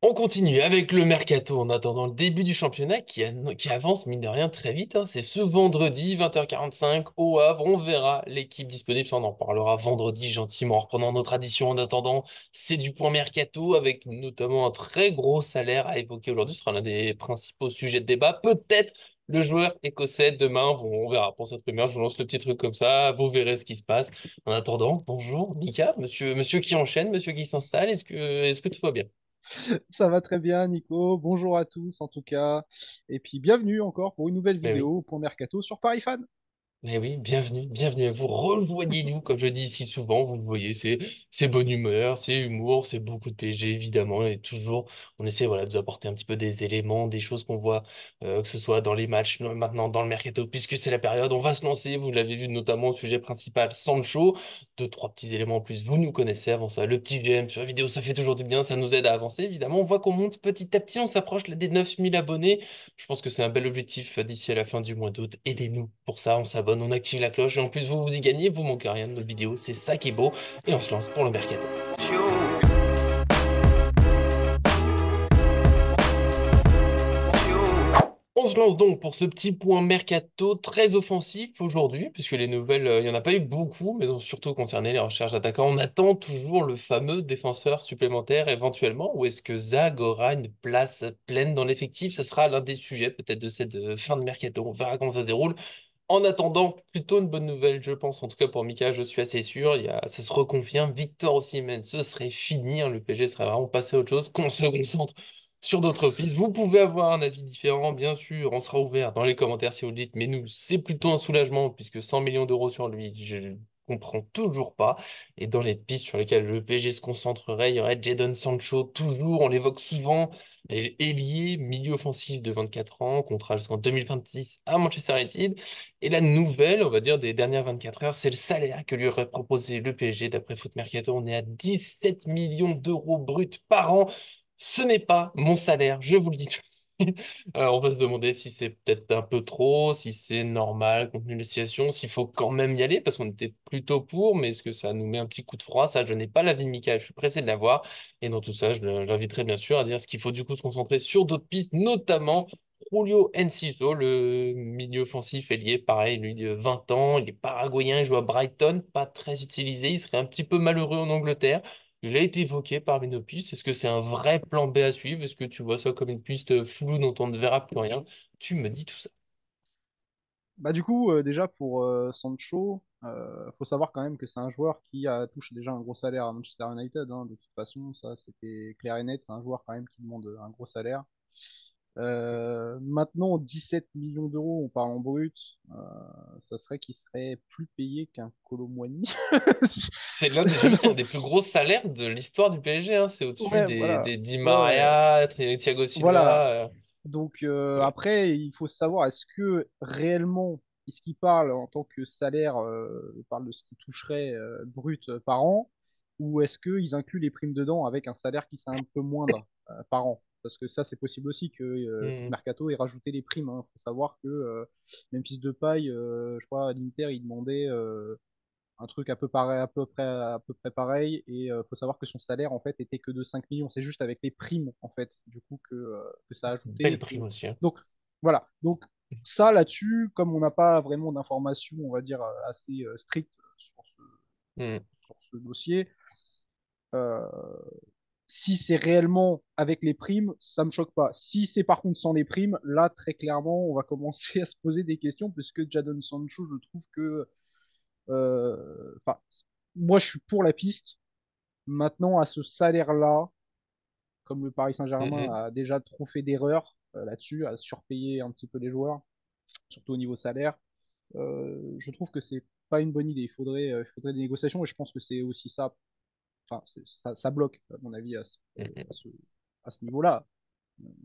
On continue avec le mercato en attendant le début du championnat qui avance mine de rien très vite, hein. C'est ce vendredi 20h45 au Havre. On verra l'équipe disponible. Ça, on en parlera vendredi gentiment en reprenant nos traditions. En attendant, c'est du point mercato avec notamment un très gros salaire à évoquer aujourd'hui. Ce sera l'un des principaux sujets de débat. Peut-être le joueur écossais demain. On verra pour cette première. Je vous lance le petit truc comme ça. Vous verrez ce qui se passe. En attendant, bonjour Mika, monsieur qui enchaîne, monsieur qui s'installe. Est-ce que tout va bien? Ça va très bien, Nico. Bonjour à tous, en tout cas. Et puis, bienvenue encore pour une nouvelle Mais oui. vidéo pour Mercato sur Paris Fan. Eh oui, bienvenue à vous. Rejoignez-nous, comme je dis si souvent, vous le voyez, c'est bonne humeur, c'est humour, c'est beaucoup de PSG, évidemment, et toujours, on essaie voilà, de vous apporter un petit peu des éléments, des choses qu'on voit, que ce soit dans les matchs, maintenant dans le mercato, puisque c'est la période, on va se lancer, vous l'avez vu notamment au sujet principal, Sancho, deux, trois petits éléments en plus, vous nous connaissez avant ça, le petit j'aime sur la vidéo, ça fait toujours du bien, ça nous aide à avancer, évidemment, on voit qu'on monte petit à petit, on s'approche là des 9000 abonnés, je pense que c'est un bel objectif d'ici à la fin du mois d'août. Aidez-nous pour ça, on s'abonne, on active la cloche et en plus vous y gagnez, vous manquez rien de nos vidéos, c'est ça qui est beau et on se lance pour le mercato. On se lance donc pour ce petit point mercato très offensif aujourd'hui, puisque les nouvelles, il n'y en a pas eu beaucoup, mais ont surtout concerné les recherches d'attaquants. On attend toujours le fameux défenseur supplémentaire éventuellement, ou est-ce que Zag aura une place pleine dans l'effectif? Ça sera l'un des sujets peut-être de cette fin de mercato. On verra comment ça se déroule. En attendant, plutôt une bonne nouvelle, je pense. En tout cas, pour Mika, je suis assez sûr. Ça se reconfirme. Victor Osimhen, ce serait fini, hein. Le PSG serait vraiment passé à autre chose. Qu'on se concentre sur d'autres pistes. Vous pouvez avoir un avis différent, bien sûr. On sera ouvert dans les commentaires si vous le dites. Mais nous, c'est plutôt un soulagement, puisque 100 millions d'euros sur lui, je comprends toujours pas. Et dans les pistes sur lesquelles le PSG se concentrerait, il y aurait Jadon Sancho, toujours. On l'évoque souvent. Et ailier, milieu offensif de 24 ans, contrat jusqu'en 2026 à Manchester United. Et la nouvelle, on va dire, des dernières 24 heures, c'est le salaire que lui aurait proposé le PSG. D'après Foot Mercato, on est à 17 millions d'euros bruts par an. Ce n'est pas mon salaire, je vous le dis tout de suite. On va se demander si c'est peut-être un peu trop, si c'est normal compte tenu de la situation, s'il faut quand même y aller, parce qu'on était plutôt pour, mais est-ce que ça nous met un petit coup de froid? Ça, je n'ai pas l'avis de Mika, je suis pressé de l'avoir. Et dans tout ça, l'inviterai bien sûr à dire ce qu'il faut du coup se concentrer sur d'autres pistes, notamment Julio Enciso, le milieu offensif ailier, pareil, lui de 20 ans, il est paraguayen, il joue à Brighton, pas très utilisé, il serait un petit peu malheureux en Angleterre. Il a été évoqué parmi nos pistes. Est-ce que c'est un vrai plan B à suivre? Est-ce que tu vois ça comme une piste floue dont on ne verra plus rien? Tu me dis tout ça. Bah, du coup, déjà pour Sancho, faut savoir quand même que c'est un joueur qui a touché déjà un gros salaire à Manchester United, hein. De toute façon, ça c'était clair et net. C'est un joueur quand même qui demande un gros salaire. Maintenant, 17 millions d'euros, on parle en brut, ça serait qu'il serait plus payé qu'un Kolo Muani. J'ai vu, c'est un des plus gros salaires de l'histoire du PSG, hein. C'est au-dessus Ouais, voilà. des Di Ouais, ouais. Maria, Thiago Voilà. Silva. Donc Ouais. après, il faut savoir, est-ce que réellement, est-ce qu'il parle en tant que salaire, il parle de ce qu'il toucherait brut par an, ou est-ce qu'ils incluent les primes dedans avec un salaire qui serait un peu moindre par an? Parce que ça, c'est possible aussi que Foot Hmm. Mercato ait rajouté les primes. Il faut savoir que Memphis Depay, je crois, à l'Inter, il demandait un truc à peu, pareil, à peu près pareil. Et faut savoir que son salaire, en fait, était que de 5 millions. C'est juste avec les primes, en fait, du coup, que ça a Belle ajouté. prime aussi, hein. Donc, voilà. Donc, ça, là-dessus, comme on n'a pas vraiment d'informations, on va dire, assez strictes Hmm. sur ce dossier, euh, si c'est réellement avec les primes, ça me choque pas. Si c'est par contre sans les primes, là, très clairement, on va commencer à se poser des questions, puisque Jadon Sancho, je trouve que enfin, moi, je suis pour la piste. Maintenant, à ce salaire-là, comme le Paris Hmm, Saint-Germain hmm. a déjà trop fait d'erreurs là-dessus, à surpayer un petit peu les joueurs, surtout au niveau salaire, je trouve que c'est pas une bonne idée. Il faudrait des négociations et je pense que c'est aussi ça. Enfin, ça bloque, à mon avis, Hmm, hmm. à ce niveau-là.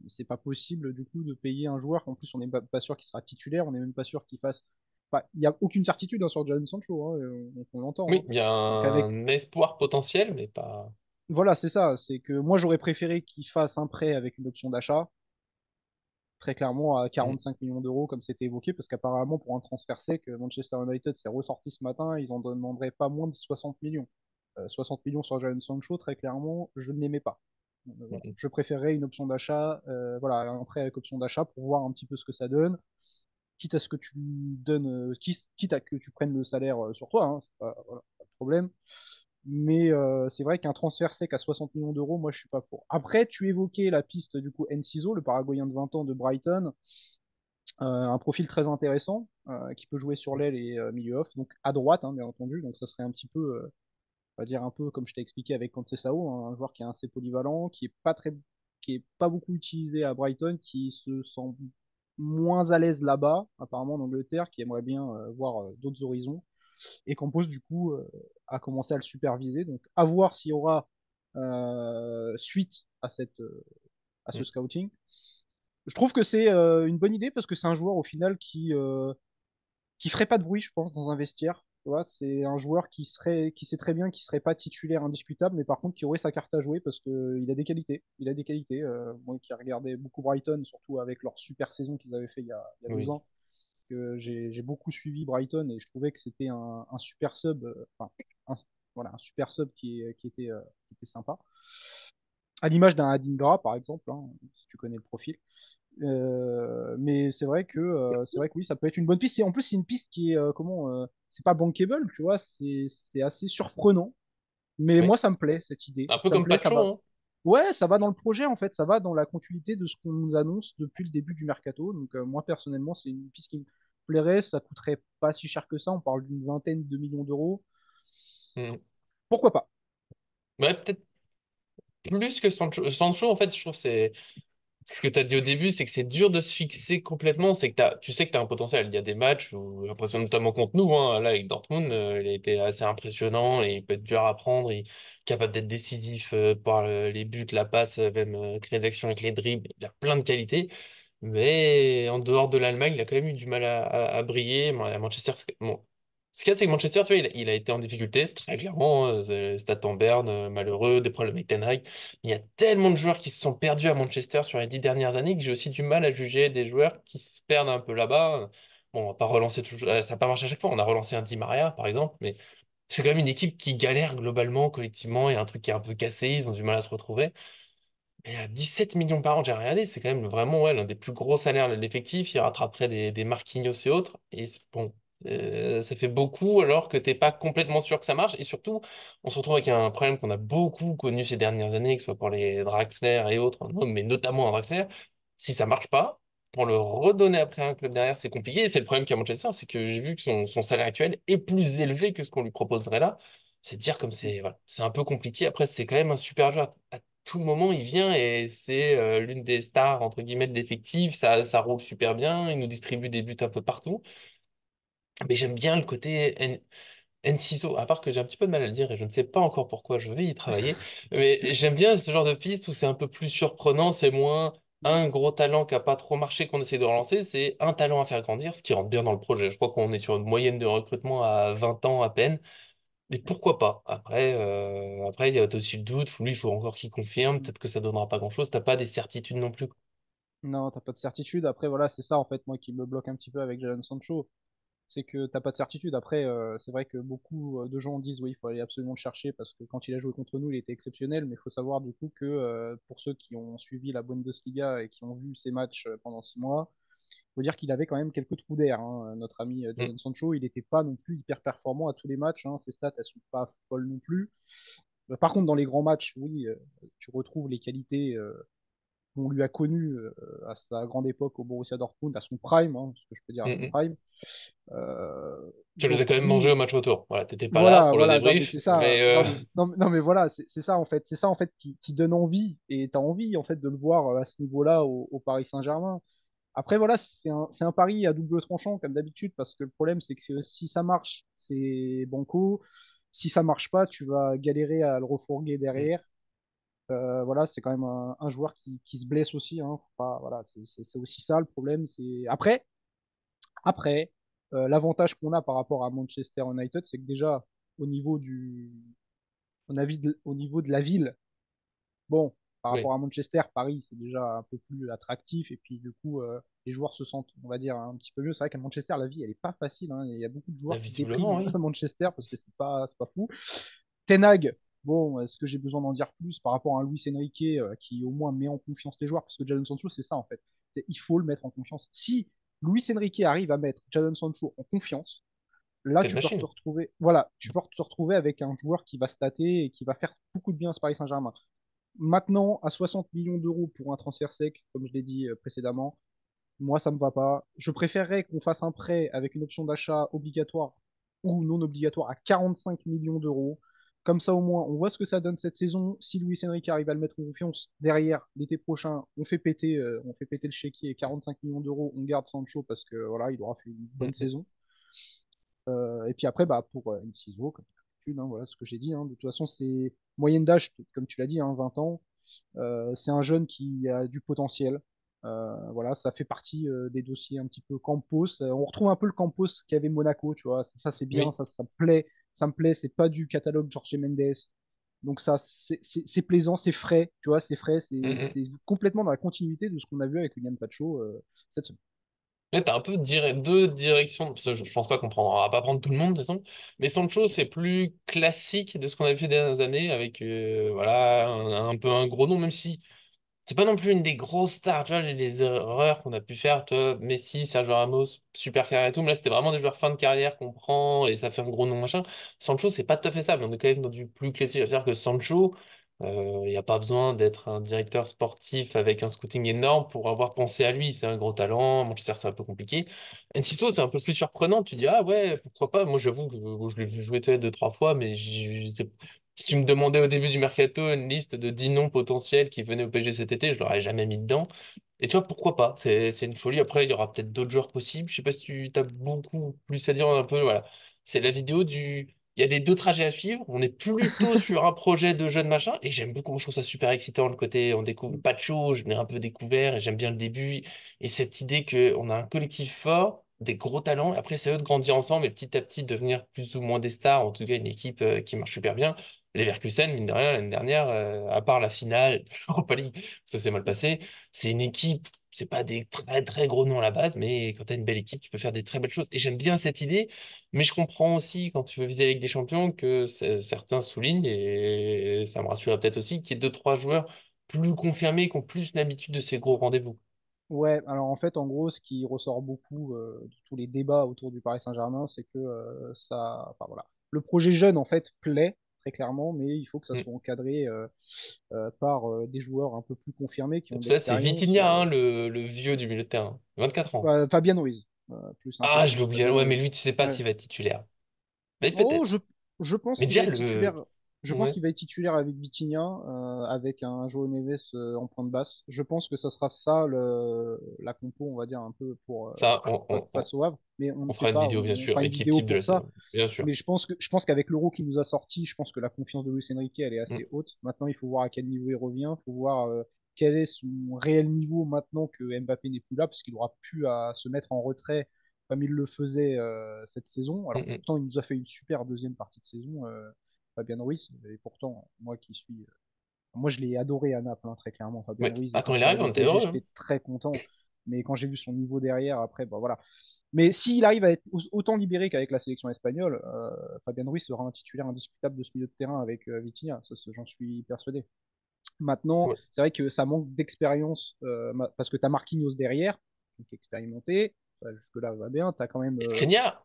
C'est pas possible, du coup, de payer un joueur qu'en plus, on n'est pas sûr qu'il sera titulaire, on n'est même pas sûr qu'il fasse. Enfin, il n'y a aucune certitude hein, sur Jadon Sancho, hein, on l'entend, Oui, hein. il y a Donc avec un espoir potentiel, mais pas. Voilà, c'est ça. C'est que moi, j'aurais préféré qu'il fasse un prêt avec une option d'achat, très clairement à Hmm. 45 millions d'euros, comme c'était évoqué, parce qu'apparemment, pour un transfert sec, Manchester United s'est ressorti ce matin, ils en demanderaient pas moins de 60 millions. 60 millions sur Jadon Sancho, très clairement, je ne l'aimais pas. Voilà. Mm, Je préférerais une option d'achat, voilà, un prêt avec option d'achat pour voir un petit peu ce que ça donne, quitte à ce que tu donnes, quitte à que tu prennes le salaire sur toi, hein, c'est pas, voilà, pas de problème. Mais c'est vrai qu'un transfert sec à 60 millions d'euros, moi je suis pas pour. Après, tu évoquais la piste du coup Enciso, le Paraguayen de 20 ans de Brighton, un profil très intéressant qui peut jouer sur l'aile et milieu off, donc à droite hein, bien entendu, donc ça serait un petit peu, on va dire un peu comme je t'ai expliqué avec Conceição, hein, un joueur qui est assez polyvalent, qui est pas beaucoup utilisé à Brighton, qui se sent moins à l'aise là-bas, apparemment en Angleterre, qui aimerait bien voir d'autres horizons et Campos, du coup, a commencé à le superviser. Donc, à voir s'il y aura suite à ce mm. scouting. Je trouve que c'est une bonne idée parce que c'est un joueur, au final, qui ferait pas de bruit, je pense, dans un vestiaire. Tu vois, c'est un joueur qui sait très bien qu'il serait pas titulaire indiscutable, mais par contre, qui aurait sa carte à jouer parce que il a des qualités. Il a des qualités. Moi qui ai regardé beaucoup Brighton, surtout avec leur super saison qu'ils avaient fait il y a deux Oui, ans, que j'ai beaucoup suivi Brighton et je trouvais que c'était un super sub, enfin, un, voilà, un super sub qui était sympa. À l'image d'un Adingra, par exemple, hein, si tu connais le profil. Mais c'est vrai que oui, ça peut être une bonne piste. Et en plus, c'est une piste qui est c'est pas bankable, tu vois, c'est assez surprenant. Mais oui. moi, ça me plaît cette idée. Un peu Ça me comme plaît, ça Pacho, va. hein. Ouais, ça va dans le projet en fait, ça va dans la continuité de ce qu'on nous annonce depuis le début du mercato. Donc moi personnellement, c'est une piste qui me plairait, ça coûterait pas si cher que ça, on parle d'une vingtaine de millions d'euros. Mm. Pourquoi pas? Ouais, peut-être plus que Sancho. Sancho, en fait, je trouve que c'est ce que tu as dit au début, c'est que c'est dur de se fixer complètement. C'est que tu sais que tu as un potentiel. Il y a des matchs où, j'ai l'impression notamment contre nous, hein, là avec Dortmund, il a été assez impressionnant et il peut être dur à prendre. Il est capable d'être décisif par les buts, la passe, même créer des actions avec les dribbles. Il a plein de qualités. Mais en dehors de l'Allemagne, il a quand même eu du mal à briller. Bon, à Manchester, bon. Ce qu'il y a, c'est que Manchester, tu vois, il a été en difficulté, très clairement. Stade en Berne, malheureux, des problèmes avec Ten Hag. Il y a tellement de joueurs qui se sont perdus à Manchester sur les 10 dernières années que j'ai aussi du mal à juger des joueurs qui se perdent un peu là-bas. Bon, on va pas relancer toujours, ça n'a pas marché à chaque fois. On a relancé un Di Maria, par exemple, mais c'est quand même une équipe qui galère globalement, collectivement. Il y a un truc qui est un peu cassé, ils ont du mal à se retrouver. Mais à 17 millions par an, j'ai regardé, c'est quand même vraiment ouais, l'un des plus gros salaires de l'effectif. Il rattraperait des Marquinhos et autres. Et bon, ça fait beaucoup alors que t'es pas complètement sûr que ça marche. Et surtout, on se retrouve avec un problème qu'on a beaucoup connu ces dernières années, que ce soit pour les Draxler et autres, non, mais notamment un Draxler. Si ça marche pas, pour le redonner après un club derrière, c'est compliqué. Et c'est le problème qu'a Manchester, c'est que j'ai vu que son salaire actuel est plus élevé que ce qu'on lui proposerait là. C'est dire comme c'est voilà, c'est un peu compliqué. Après, c'est quand même un super joueur tout moment, il vient et c'est l'une des stars, entre guillemets, de l'effectif. Ça roule super bien. Il nous distribue des buts un peu partout. Mais j'aime bien le côté Enciso, à part que j'ai un petit peu de mal à le dire et je ne sais pas encore pourquoi je vais y travailler. Mais j'aime bien ce genre de piste où c'est un peu plus surprenant. C'est moins un gros talent qui a pas trop marché qu'on essaie de relancer. C'est un talent à faire grandir, ce qui rentre bien dans le projet. Je crois qu'on est sur une moyenne de recrutement à 20 ans à peine. Mais pourquoi pas? Après, il y a aussi le doute. Lui, il faut encore qu'il confirme. Peut-être que ça donnera pas grand-chose. T'as pas des certitudes non plus. Non, t'as pas de certitude. Après, voilà, c'est ça en fait, moi qui me bloque un petit peu avec Jadon Sancho. C'est que t'as pas de certitude. Après, c'est vrai que beaucoup de gens disent oui, il faut aller absolument le chercher parce que quand il a joué contre nous, il était exceptionnel. Mais il faut savoir du coup que pour ceux qui ont suivi la Bundesliga et qui ont vu ses matchs pendant 6 mois, faut dire qu'il avait quand même quelques trous d'air, hein. Notre ami Mm, Jadon Sancho, il n'était pas non plus hyper performant à tous les matchs, hein. Ses stats, elles sont pas folles non plus. Par contre, dans les grands matchs, oui, tu retrouves les qualités qu'on lui a connues à sa grande époque au Borussia Dortmund, à son prime, hein, ce que je peux dire mm, à son mm. prime. Euh, Tu les donc as quand même mangés au oui, match retour. Voilà, t'étais pas là voilà, pour le voilà, non mais débrief, c'est ça, mais non, mais voilà, c'est ça en fait, c'est ça en fait qui donne envie, et t'as envie en fait de le voir à ce niveau-là au Paris Saint-Germain. Après voilà, c'est un pari à double tranchant comme d'habitude, parce que le problème c'est que si ça marche, c'est banco, si ça marche pas, tu vas galérer à le refourguer mm, derrière. Voilà, c'est quand même un joueur qui se blesse aussi, hein. Faut pas, voilà, c'est aussi ça le problème. C'est après, l'avantage qu'on a par rapport à Manchester United, c'est que déjà au niveau au niveau de la ville, bon, par oui, rapport à Manchester, Paris, c'est déjà un peu plus attractif et puis du coup, les joueurs se sentent, on va dire, un petit peu mieux. C'est vrai qu'à Manchester, la vie, elle est pas facile, hein. Il y a beaucoup de bah, joueurs qui visiblement, dépriment à oui. Manchester parce que c'est pas fou. Ten Hag, bon, est-ce que j'ai besoin d'en dire plus par rapport à un Luis Enrique qui au moins met en confiance les joueurs? Parce que Jadon Sancho, c'est ça en fait. Il faut le mettre en confiance. Si Luis Enrique arrive à mettre Jadon Sancho en confiance, là, C'est une tu peux te machine. retrouver, voilà, tu peux te retrouver avec un joueur qui va stater et qui va faire beaucoup de bien à ce Paris Saint-Germain. Maintenant, à 60 millions d'euros pour un transfert sec, comme je l'ai dit précédemment, moi, ça me va pas. Je préférerais qu'on fasse un prêt avec une option d'achat obligatoire ou non obligatoire à 45 millions d'euros. Comme ça, au moins, on voit ce que ça donne cette saison. Si Luis Enrique arrive à le mettre en confiance, derrière, l'été prochain, on fait péter le chéquier 45 millions d'euros. On garde Sancho parce que voilà, il aura fait une Mm, bonne mm, saison. Et puis après, bah, pour Enciso, comme d'habitude, hein, voilà ce que j'ai dit, hein. De toute façon, c'est moyenne d'âge, comme tu l'as dit, hein, 20 ans. C'est un jeune qui a du potentiel. Voilà, ça fait partie des dossiers un petit peu Campos. On retrouve un peu le Campos qu'avait Monaco, tu vois. Ça c'est bien, oui. ça me plaît. Ça me plaît, c'est pas du catalogue Jorge Mendes. Donc ça, c'est plaisant, c'est frais, tu vois, c'est frais, Mm, mm. c'est complètement dans la continuité de ce qu'on a vu avec William Pacho cette semaine. Là, t'as un peu deux directions. Parce que je pense pas qu'on prendra, on va pas prendre tout le monde de toute façon. Mais Sancho, c'est plus classique de ce qu'on a vu ces dernières années avec voilà, un peu un gros nom, même si c'est pas non plus une des grosses stars. Tu vois, les erreurs qu'on a pu faire, toi, Messi, Sergio Ramos, super carrière et tout. Mais là, c'était vraiment des joueurs fin de carrière qu'on prend et ça fait un gros nom, machin. Sancho, c'est pas tout à fait ça. Mais on est quand même dans du plus classique. C'est-à-dire que Sancho, il n'y a pas besoin d'être un directeur sportif avec un scouting énorme pour avoir pensé à lui. C'est un gros talent. Manchester, c'est un peu compliqué. Enciso, c'est un peu plus surprenant. Tu dis, ah ouais, pourquoi pas. Moi, j'avoue que je l'ai vu jouer peut-être deux, trois fois, mais si tu me demandais au début du mercato une liste de 10 noms potentiels qui venaient au PSG cet été, je l'aurais jamais mis dedans. Et tu vois, pourquoi pas? C'est une folie. Après, il y aura peut-être d'autres joueurs possibles. Je sais pas si tu as beaucoup plus à dire un peu. Voilà. C'est la vidéo du. Il y a des deux trajets à suivre. On est plutôt sur un projet de jeune machin. Et j'aime beaucoup. Moi, je trouve ça super excitant le côté. On découvre Pacho, je l'ai un peu découvert et j'aime bien le début. Et cette idée qu'on a un collectif fort, des gros talents. Et après, c'est eux de grandir ensemble et petit à petit devenir plus ou moins des stars. En tout cas, une équipe qui marche super bien. Leverkusen, mine de rien, l'année dernière, à part la finale de l'Europa League, ça s'est mal passé, c'est une équipe, c'est pas des très très gros noms à la base, mais quand tu as une belle équipe, tu peux faire des très belles choses. Et j'aime bien cette idée, mais je comprends aussi, quand tu veux viser la Ligue des Champions, que certains soulignent, et ça me rassure peut-être aussi, qu'il y ait deux, trois joueurs plus confirmés, qui ont plus l'habitude de ces gros rendez-vous. Ouais, alors en fait, en gros, ce qui ressort beaucoup de tous les débats autour du Paris Saint-Germain, c'est que enfin voilà, le projet jeune en fait plaît très clairement, mais il faut que ça Mm. soit encadré par des joueurs un peu plus confirmés qui ont Pour de ça, c'est l'expérience. Vitinha, hein, le vieux du milieu de terrain, 24 ans. Fabien Ruiz, un peu Ah, je plus, l'ai oublié, Fabien ouais, mais Ruiz. lui, tu sais pas Ouais. s'il va être titulaire. Mais Oh, peut-être. je pense Mais qu'il va déjà, être titulaire. Je pense Ouais. qu'il va être titulaire avec Vitinha, avec un João Neves en point de basse. Je pense que ça sera ça la compo, on va dire un peu pour Ça, on, on, on- face au Havre. Mais on ne on sait fera une pas. vidéo, bien On sûr, fera une équipe vidéo type de pour la ça. saison. Bien sûr. Mais je pense qu'avec l'Euro qu'il nous a sorti, je pense que la confiance de Luis Enrique, elle est Mm, assez haute. Maintenant, il faut voir à quel niveau il revient. Il faut voir quel est son réel niveau maintenant que Mbappé n'est plus là, parce qu'il aura pu à se mettre en retrait comme il le faisait cette saison. mm, Alors mm. pourtant, il nous a fait une super deuxième partie de saison, Fabien Ruiz. Et pourtant, moi qui suis, moi je l'ai adoré à Naples, hein, très clairement, Fabien Ouais. Ruiz. Et Ah, quand quand il il est arrive, arrivé on au était PSG, heureux, hein. j'étais très content. Mais quand j'ai vu son niveau derrière, après, bah voilà. Mais s'il arrive à être autant libéré qu'avec la sélection espagnole, Fabien Ruiz sera un titulaire indiscutable de ce milieu de terrain avec Vitinha. Ça, j'en suis persuadé. Maintenant, Ouais. c'est vrai que ça manque d'expérience parce que tu as Marquinhos derrière, donc expérimenté. Jusque-là, va bien. Tu as quand même Skriniar.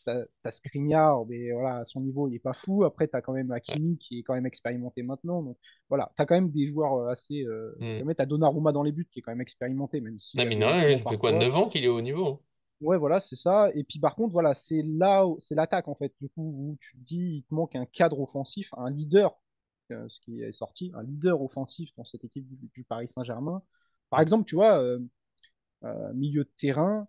t'as Skriniar, mais voilà, à son niveau, il est pas fou. Après, tu as quand même Ouais. Hakimi qui est quand même expérimenté maintenant. Donc voilà, tu as quand même des joueurs assez. Mm. Tu as Donnarumma dans les buts qui est quand même expérimenté, même s'il Non, a mais des non, lui, manquements ça fait quoi, parfois. 9 ans qu'il est au niveau, hein. Ouais, voilà, c'est ça. Et puis par contre, voilà, c'est là où c'est l'attaque en fait, du coup, où tu te dis, il te manque un cadre offensif, un leader, ce qui est sorti, un leader offensif dans cette équipe du Paris Saint-Germain. Par Mm. exemple, tu vois, milieu de terrain,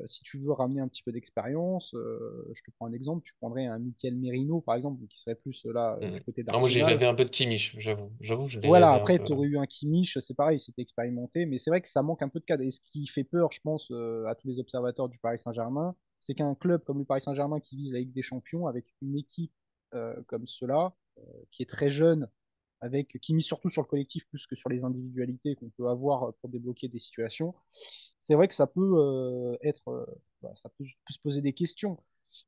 si tu veux ramener un petit peu d'expérience, je te prends un exemple, tu prendrais un Mikel Merino, par exemple, qui serait plus là Mm. du côté Ah, moi, j'ai d'Arsenal. rêvé un peu de Kimmich, j'avoue. J'avoue que je l'ai Voilà, rêvé un après, peu. tu aurais eu un Kimmich, c'est pareil, c'était expérimenté, mais c'est vrai que ça manque un peu de cadre. Et ce qui fait peur, je pense, à tous les observateurs du Paris Saint-Germain, c'est qu'un club comme le Paris Saint-Germain qui vise la Ligue des Champions, avec une équipe comme cela, qui est très jeune, qui mise surtout sur le collectif plus que sur les individualités qu'on peut avoir pour débloquer des situations, c'est vrai que ça peut ça peut se poser des questions.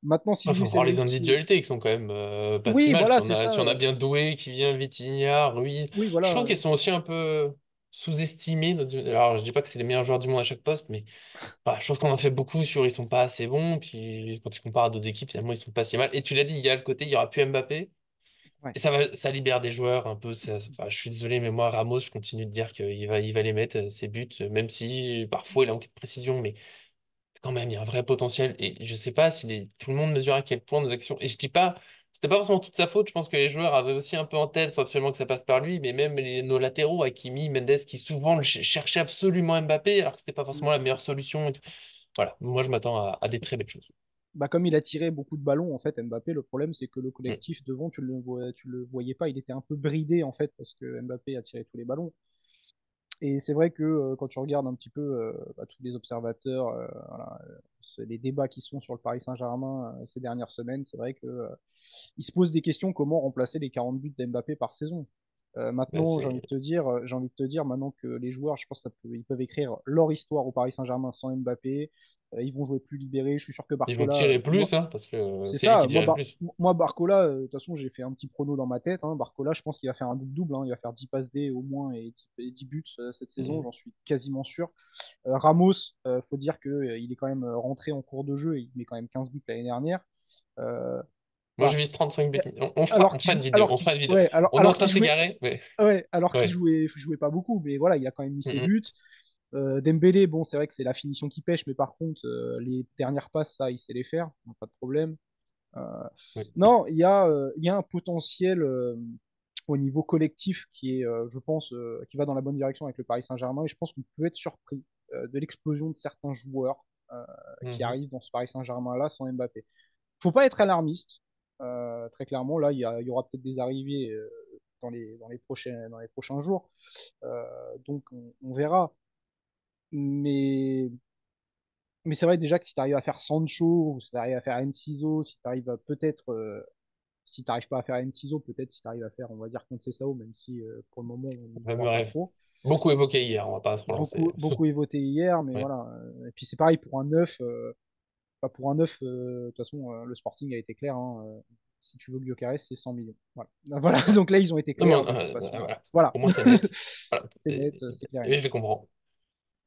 Maintenant, si Il faut Luis voir les Enrique. individualités qui sont quand même pas si Oui, mal. voilà, c'est Si ça. on a bien Doué qui vient, Vitinha, Ruiz. Oui, Je voilà. trouve qu'ils sont aussi un peu sous-estimés. Alors, je dis pas que c'est les meilleurs joueurs du monde à chaque poste, mais bah, je trouve qu'on en fait beaucoup sur ils sont pas assez bons. Puis quand tu compares à d'autres équipes, finalement, ils sont pas si mal. Et tu l'as dit, il y a le côté, il y aura plus Mbappé. Ouais. Et ça libère des joueurs un peu. Enfin, je suis désolé, mais moi, Ramos, je continue de dire qu'il va les mettre, ses buts, même si parfois il a manqué de précision. Mais quand même, il y a un vrai potentiel. Et je sais pas si tout le monde mesure à quel point nos actions. Et je dis pas, c'était pas forcément toute sa faute. Je pense que les joueurs avaient aussi un peu en tête, faut absolument que ça passe par lui. Mais même nos latéraux, Hakimi, Mendes, qui souvent cherchaient absolument Mbappé, alors que c'était pas Mm. forcément la meilleure solution. Et tout. Voilà, moi je m'attends à des très belles choses. Bah, comme il a tiré beaucoup de ballons, en fait, Mbappé, le problème, c'est que le Mm. collectif devant, tu le voyais pas. Il était un peu bridé, en fait, parce que Mbappé a tiré tous les ballons. Et c'est vrai que quand tu regardes un petit peu bah, tous les observateurs, voilà, les débats qui sont sur le Paris Saint-Germain ces dernières semaines, c'est vrai que il se pose des questions comment remplacer les 40 buts d'Mbappé par saison. Bah, Maintenant, j'ai envie de te dire maintenant que les joueurs, je pense ils peuvent écrire leur histoire au Paris Saint-Germain sans Mbappé. Ils vont jouer plus libérés. Je suis sûr que ils vont Barcola, tirer moi, plus, hein, parce que c'est c'est lui ça. qui tirait le plus. Moi Barcola, de toute façon, j'ai fait un petit prono dans ma tête. Hein. Barcola, je pense qu'il va faire un double-double. Hein. Il va faire 10 passes D au moins et 10 buts cette saison, Mm. j'en suis quasiment sûr. Ramos, faut dire qu'il est quand même rentré en cours de jeu. Il met quand même 15 buts l'année dernière. Euh, Moi je Enfin, vise 35 buts. On fera une vidéo. On fera une vidéo. ouais, On est en alors train qu'il de jouait, s'égarer, mais ouais, alors qu'il ouais. jouait pas beaucoup, mais voilà, il a quand même mis Mm, ses mm. buts. Dembélé, bon, c'est vrai que c'est la finition qui pêche, mais par contre, les dernières passes, ça, il sait les faire, donc pas de problème. Euh, Oui. non, il y a un potentiel au niveau collectif qui est, je pense, qui va dans la bonne direction avec le Paris Saint-Germain, et je pense qu'on peut être surpris de l'explosion de certains joueurs qui Mhm. arrivent dans ce Paris Saint-Germain-là sans Mbappé. Faut pas être alarmiste. Très clairement, là, il y aura peut-être des arrivées dans les prochains jours. Donc, on verra. Mais, mais c'est vrai déjà que si tu arrives à faire Sancho, ou si tu arrives à faire Enciso, si tu arrives à peut-être, si tu n'arrives pas à faire Enciso, peut-être si tu arrives à faire, on va dire, Conceição, même si pour le moment, on n'y On croit pas m'aurait trop. beaucoup évoqué hier, on va pas se relancer. Beaucoup évoqué hier, mais Ouais. voilà. Et puis c'est pareil pour un neuf. Pas pour un neuf, de toute façon, le Sporting a été clair. Hein, si tu veux Gyökeres, c'est 100 millions. Voilà. Voilà. Donc là, ils ont été Non, mais clairs. De toute façon, voilà. voilà. Pour moi, c'est net. Voilà. C'est net, c'est clair et Et net. je les comprends.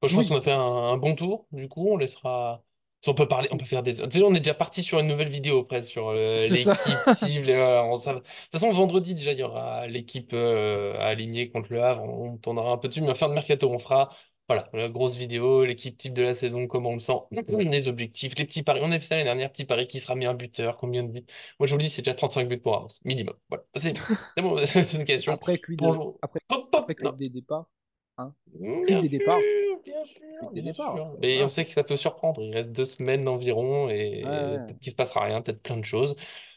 Bon, je pense qu'on Oui, a fait un bon tour. Du coup, on laissera. Si on peut parler, on peut faire des. Tu sais, on est déjà parti sur une nouvelle vidéo presque sur c'est ça. l'équipe type. De toute façon, vendredi déjà, il y aura l'équipe à aligner contre le Havre. On tournera un peu dessus, mais en fin de mercato, on fera voilà la grosse vidéo, l'équipe type de la saison, comment on le sent, les objectifs, les petits paris. On a fait ça l'année dernière, petit pari qui sera mis un buteur, combien de buts. Moi, je vous le dis, c'est déjà 35 buts pour avance, minimum. Voilà, c'est bon, c'est une question. Pour jouer. Hop, hop, Après non. quid des départs, hein? Quid Bien des départs? sûr, bien sûr, Quid des bien départs? sûr. Mais on Voilà. sait que ça peut surprendre. Il reste 2 semaines environ Ouais, et ouais. peut-être qu'il se passera rien, peut-être plein de choses.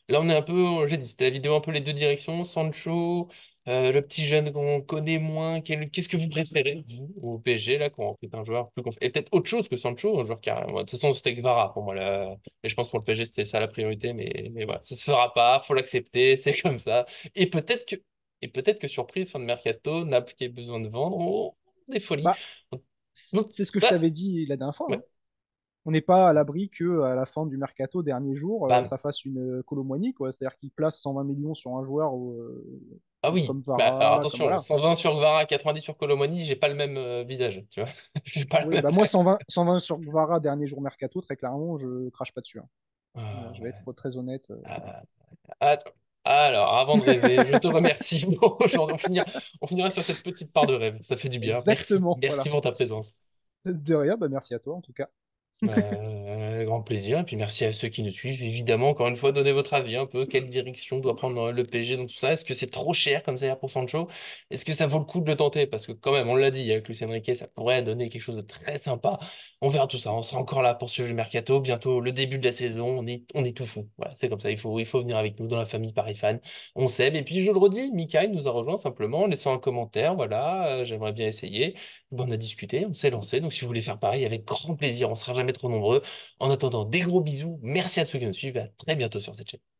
Là, on est un peu, j'ai dit, c'était la vidéo un peu les deux directions. Sancho, le petit jeune qu'on connaît moins. Qu'est-ce que vous préférez, vous, au PSG, là, quand on recrute un joueur plus et peut-être autre chose que Sancho, un joueur qui moi, de toute façon, c'était Kvara pour moi, là. Et je pense pour le PSG, c'était ça la priorité. Mais voilà, ça se fera pas, faut l'accepter, c'est comme ça. Et peut-être que, et peut-être que surprise, fin de mercato, Naples qui a besoin de vendre. Oh, des folies. Bah, Donc, c'est ce que je bah, t'avais dit la dernière fois. Hein. ouais. On n'est pas à l'abri que à la fin du mercato, dernier jour, Bah, ça fasse une Colomboigny, quoi. C'est-à-dire qu'il place 120 millions sur un joueur ah oui. comme Bah, alors Vara, comme attention, voilà. 120 sur Gvara, 90 sur Colomani, j'ai pas le même visage, tu vois. J'ai pas le Oui, même bah moi, acte. 120 sur Vara, dernier jour mercato, très clairement, je crache pas dessus. Hein. Je vais Ouais. être très honnête. Voilà. Ah, attends. Alors, avant de rêver, je te remercie. Aujourd'hui, on finira sur cette petite part de rêve. Ça fait du bien. Merci. Exactement, Merci voilà. pour ta présence. De rien, bah merci à toi en tout cas. Grand plaisir. Et puis merci à ceux qui nous suivent. Évidemment, encore une fois, donnez votre avis un peu. Quelle direction doit prendre le PSG dans tout ça? Est-ce que c'est trop cher comme ça pour Sancho? Est-ce que ça vaut le coup de le tenter? Parce que quand même, on l'a dit avec Luis Enrique, ça pourrait donner quelque chose de très sympa. On verra tout ça. On sera encore là pour suivre le mercato. Bientôt le début de la saison. On est tout fou. Voilà, c'est comme ça. Il faut venir avec nous dans la famille Paris Fan. On s'aime. Et puis je le redis, Mikael nous a rejoint simplement en laissant un commentaire. Voilà, j'aimerais bien essayer. Bon, on a discuté, on s'est lancé. Donc, si vous voulez faire pareil, avec grand plaisir, on sera jamais trop nombreux. En attendant, des gros bisous. Merci à ceux qui nous suivent. À très bientôt sur cette chaîne.